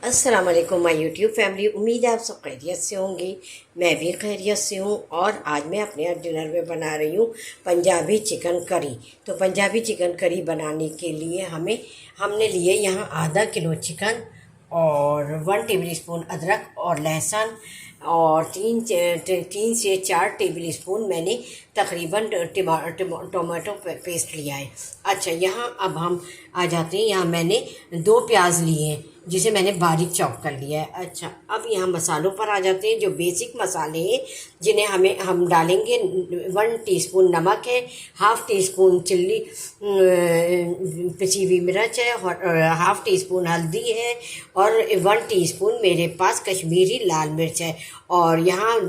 अस्सलाम वालेकुम my YouTube family. उम्मीद है आप सब खैरियत से होंगे। मैं भी खैरियत से हूँ और आज मैं अपने डिनर में बना रही हूँ पंजाबी चिकन करी। तो पंजाबी चिकन करी बनाने के लिए हमने लिए यहाँ आधा किलो चिकन और 1 टेबल स्पून अदरक और लहसुन और तीन से 4 टेबल स्पून मैंने तकरीबन टमाटो पेस्ट लिया है। अच्छा, यहाँ अब हम आ जाते हैं। यहाँ मैंने 2 प्याज लिए हैं जिसे मैंने बारीक चॉप कर लिया है। अच्छा, अब यहाँ मसालों पर आ जाते हैं। जो बेसिक मसाले हैं जिन्हें हम डालेंगे, 1 टीस्पून नमक है, हाफ़ टी स्पून चिल्ली पिसी हुई मिर्च है, हाफ़ टी स्पून हल्दी है और 1 टीस्पून मेरे पास कश्मीरी लाल मिर्च है। और यहाँ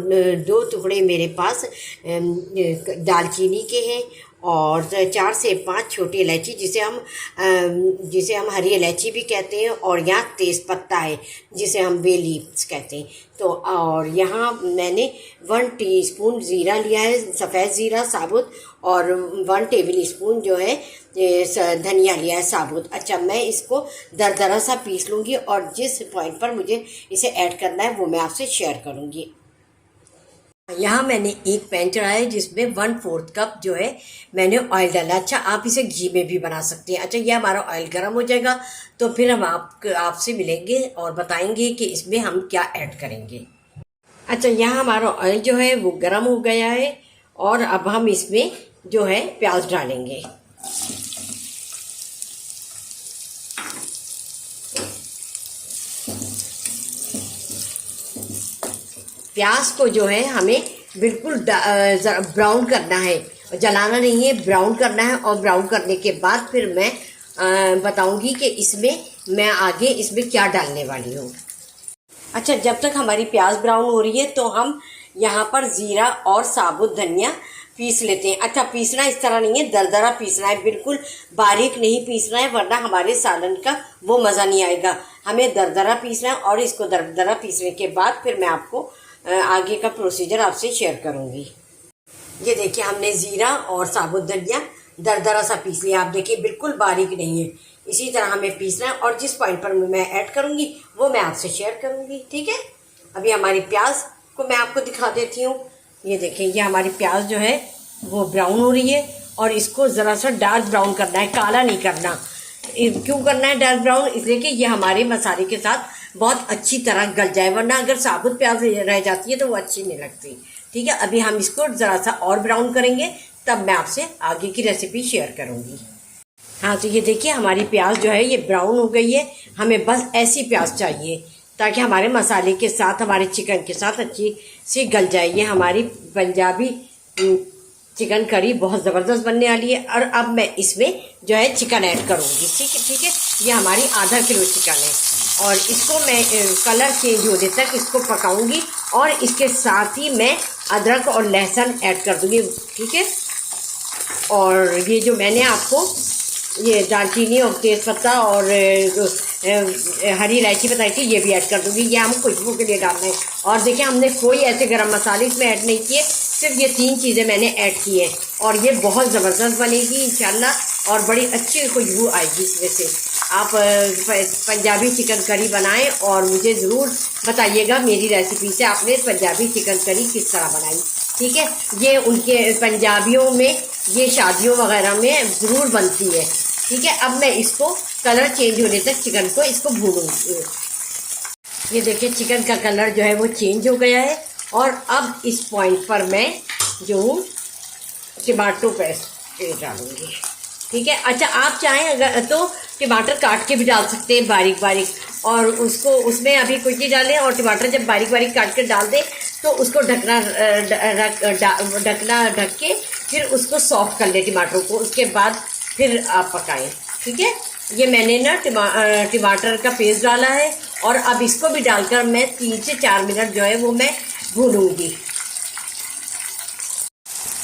2 टुकड़े मेरे पास दालचीनी के हैं और 4 से 5 छोटी इलायची जिसे हम हरी इलायची भी कहते हैं, और यहाँ तेज़ पत्ता है जिसे हम बे लीव्स कहते हैं। तो और यहाँ मैंने 1 टीस्पून ज़ीरा लिया है, सफ़ेद ज़ीरा साबुत, और 1 टेबल स्पून जो है धनिया लिया है साबुत। अच्छा, मैं इसको दरदरा सा पीस लूँगी और जिस पॉइंट पर मुझे इसे ऐड करना है वो मैं आपसे शेयर करूँगी। यहाँ मैंने एक पैन चढ़ाया है जिसमें 1/4 कप जो है मैंने ऑयल डाला। अच्छा, आप इसे घी में भी बना सकते हैं। अच्छा, ये हमारा ऑयल गर्म हो जाएगा तो फिर हम आपसे मिलेंगे और बताएंगे कि इसमें हम क्या ऐड करेंगे। अच्छा, यहाँ हमारा ऑयल जो है वो गर्म हो गया है और अब हम इसमें जो है प्याज डालेंगे। प्याज को जो है हमें बिल्कुल ब्राउन करना है, जलाना नहीं है, ब्राउन करना है। और ब्राउन करने के बाद फिर मैं बताऊंगी कि इसमें मैं आगे इसमें क्या डालने वाली हूँ। अच्छा, जब तक हमारी प्याज ब्राउन हो रही है तो हम यहाँ पर ज़ीरा और साबुत धनिया पीस लेते हैं। अच्छा, पीसना इस तरह नहीं है, दरदरा पीसना है, बिल्कुल बारीक नहीं पीसना है, वरना हमारे सालन का वो मज़ा नहीं आएगा। हमें दरदरा पीसना है और इसको दरदरा पीसने के बाद फिर मैं आपको आगे का प्रोसीजर आपसे शेयर करूंगी। ये देखिए, हमने ज़ीरा और साबुत धनिया दरदरा सा पीस लिया। आप देखिए, बिल्कुल बारीक नहीं है, इसी तरह हमें पीसना है। और जिस पॉइंट पर मैं ऐड करूंगी वो मैं आपसे शेयर करूंगी, ठीक है। अभी हमारी प्याज को मैं आपको दिखा देती हूँ। ये देखिए, ये हमारी प्याज जो है वो ब्राउन हो रही है और इसको ज़रा सा डार्क ब्राउन करना है, काला नहीं करना। क्यों करना है डार्क ब्राउन? इसलिए कि ये हमारे मसाले के साथ बहुत अच्छी तरह गल जाए, वरना अगर साबुत प्याज रह जाती है तो वो अच्छी नहीं लगती, ठीक है। अभी हम इसको ज़रा सा और ब्राउन करेंगे, तब मैं आपसे आगे की रेसिपी शेयर करूँगी। हाँ, तो ये देखिए, हमारी प्याज जो है ये ब्राउन हो गई है। हमें बस ऐसी प्याज चाहिए ताकि हमारे मसाले के साथ, हमारे चिकन के साथ अच्छी सी गल जाए। ये हमारी पंजाबी चिकन करी बहुत ज़बरदस्त बनने वाली है। और अब मैं इसमें जो है चिकन ऐड करूँगी, ठीक है। ये हमारी आधा किलो चिकन है और इसको मैं कलर चेंज होने तक इसको पकाऊंगी और इसके साथ ही मैं अदरक और लहसुन ऐड कर दूँगी, ठीक है। और ये जो मैंने आपको ये दालचीनी और तेज़पत्ता और हरी इलायची बताई थी, ये भी ऐड कर दूँगी। ये हम खुशबू के लिए डालना है। और देखिए, हमने कोई ऐसे गरम मसाले इसमें ऐड नहीं किए, सिर्फ ये 3 चीज़ें मैंने ऐड की है और ये बहुत ज़बरदस्त बनेगी इंशाल्लाह और बड़ी अच्छी खुशबू आएगी इसमें से। आप पंजाबी चिकन करी बनाएं और मुझे ज़रूर बताइएगा मेरी रेसिपी से आपने पंजाबी चिकन करी किस तरह बनाई, ठीक है। ये उनके पंजाबियों में ये शादियों वगैरह में ज़रूर बनती है, ठीक है। अब मैं इसको कलर चेंज होने तक चिकन को इसको भूनूंगी। ये देखिए, चिकन का कलर जो है वो चेंज हो गया है और अब इस पॉइंट पर मैं जो हूँ टमाटो पेस्ट डालूंगी, ठीक है। अच्छा, आप चाहें अगर तो टमाटर काट के भी डाल सकते हैं बारीक बारीक, और उसको उसमें अभी कुछ नहीं डालें। और टमाटर जब बारीक बारीक काट कर डाल दें तो उसको ढक के फिर उसको सॉफ्ट कर लें टमाटर को, उसके बाद फिर आप पकाएं, ठीक है। ये मैंने ना टमाटर का पेस्ट डाला है और अब इसको भी डालकर मैं 3 से 4 मिनट जो है वो मैं भूनूंगी।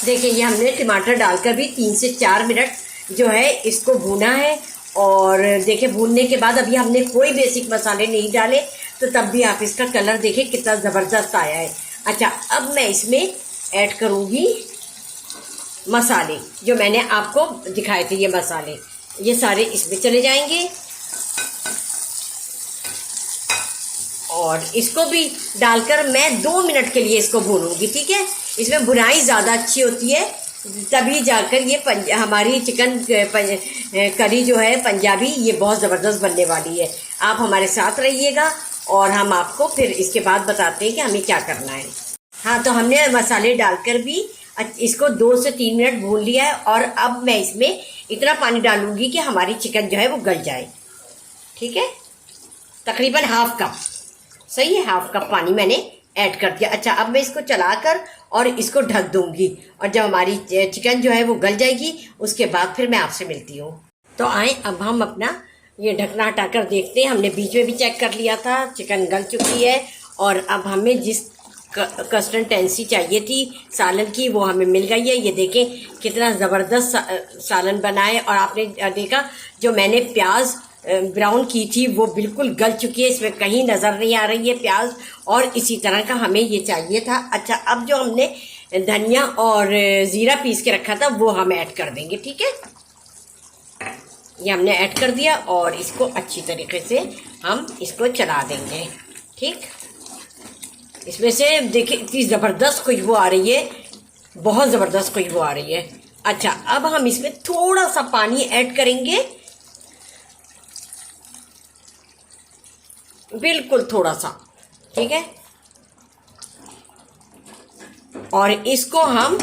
देखिए, ये हमने टमाटर डालकर भी 3 से 4 मिनट जो है इसको भूना है। और देखिए, भूनने के बाद अभी हमने कोई बेसिक मसाले नहीं डाले, तो तब भी आप इसका कलर देखिए कितना ज़बरदस्त आया है। अच्छा, अब मैं इसमें ऐड करूँगी मसाले जो मैंने आपको दिखाए थे। ये मसाले ये सारे इसमें चले जाएंगे। और इसको भी डालकर मैं 2 मिनट के लिए इसको भूनूंगी, ठीक है। इसमें भुनाई ज़्यादा अच्छी होती है, तभी जाकर ये हमारी चिकन करी जो है पंजाबी, ये बहुत ज़बरदस्त बनने वाली है। आप हमारे साथ रहिएगा और हम आपको फिर इसके बाद बताते हैं कि हमें क्या करना है। हाँ, तो हमने मसाले डालकर भी इसको 2 से 3 मिनट भून लिया है और अब मैं इसमें इतना पानी डालूंगी कि हमारी चिकन जो है वो गल जाए, ठीक है। तकरीबन हाफ कप, सही है, हाफ कप पानी मैंने ऐड कर दिया। अच्छा, अब मैं इसको चलाकर और इसको ढक दूंगी और जब हमारी चिकन जो है वो गल जाएगी उसके बाद फिर मैं आपसे मिलती हूँ। तो आए अब हम अपना ये ढकना हटाकर देखते हैं। हमने बीच में भी चेक कर लिया था, चिकन गल चुकी है और अब हमें जिस कंसिस्टेंसी चाहिए थी सालन की वो हमें मिल गई है। ये देखें कितना ज़बरदस्त सालन बना है। और आपने देखा जो मैंने प्याज ब्राउन की थी वो बिल्कुल गल चुकी है, इसमें कहीं नज़र नहीं आ रही है प्याज, और इसी तरह का हमें ये चाहिए था। अच्छा, अब जो हमने धनिया और ज़ीरा पीस के रखा था वो हम ऐड कर देंगे, ठीक है। ये हमने ऐड कर दिया और इसको अच्छी तरीके से हम इसको चला देंगे, ठीक। इसमें से देखिए इतनी ज़बरदस्त खुशबू आ रही है, बहुत ज़बरदस्त खुशबू आ रही है। अच्छा, अब हम इसमें थोड़ा सा पानी ऐड करेंगे, बिल्कुल थोड़ा सा, ठीक है। और इसको हम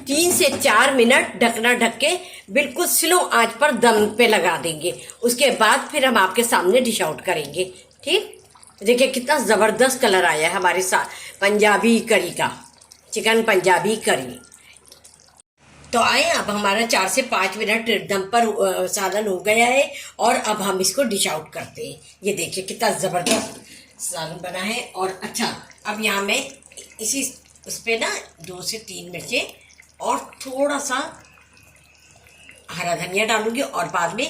3 से 4 मिनट ढकना ढक के बिल्कुल स्लो आंच पर दम पे लगा देंगे। उसके बाद फिर हम आपके सामने डिश आउट करेंगे, ठीक। देखिए कितना ज़बरदस्त कलर आया है हमारे साथ पंजाबी करी का, चिकन पंजाबी करी। तो आए, अब हमारा 4 से 5 मिनट दम पर सालन हो गया है और अब हम इसको डिश आउट करते हैं। ये देखिए कितना ज़बरदस्त सालन बना है। और अच्छा, अब यहाँ मैं इसी उस पर ना 2 से 3 मिर्चें और थोड़ा सा हरा धनिया डालूंगी और बाद में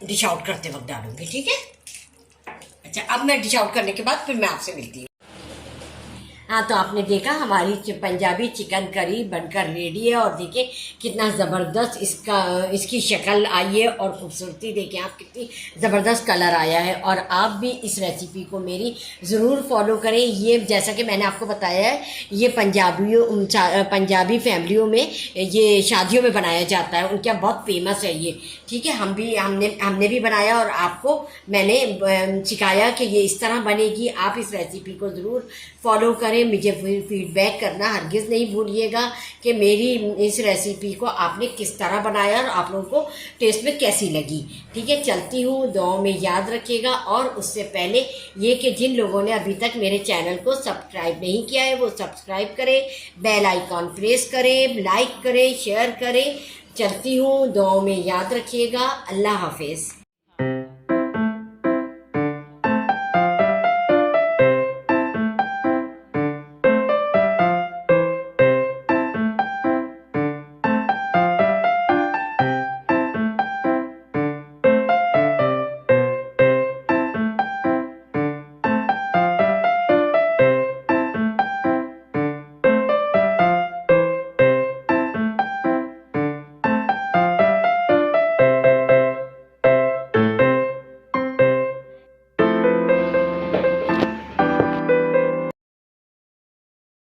डिश आउट करते वक्त डालूंगी, ठीक है। अच्छा, अब मैं डिश आउट करने के बाद फिर मैं आपसे मिलती हूँ। हाँ, तो आपने देखा हमारी पंजाबी चिकन करी बनकर रेडी है और देखिए कितना ज़बरदस्त इसकी शक्ल आई है और खूबसूरती देखिए आप, कितनी ज़बरदस्त कलर आया है। और आप भी इस रेसिपी को मेरी ज़रूर फॉलो करें। ये जैसा कि मैंने आपको बताया है, ये पंजाबी फैमिलियों में ये शादियों में बनाया जाता है, उनके यहाँ बहुत फेमस है ये, ठीक है। हमने भी बनाया और आपको मैंने सिखाया कि ये इस तरह बनेगी। आप इस रेसिपी को ज़रूर फॉलो करें, मुझे फीडबैक करना हरगिज़ नहीं भूलिएगा कि मेरी इस रेसिपी को आपने किस तरह बनाया और आप लोगों को टेस्ट में कैसी लगी, ठीक है। चलती हूँ, दुआओं में याद रखिएगा। और उससे पहले ये कि जिन लोगों ने अभी तक मेरे चैनल को सब्सक्राइब नहीं किया है वो सब्सक्राइब करें, बेल आइकॉन प्रेस करें, लाइक करें, शेयर करें। चलती हूँ, दुआओं में याद रखिएगा। अल्लाह हाफिज़।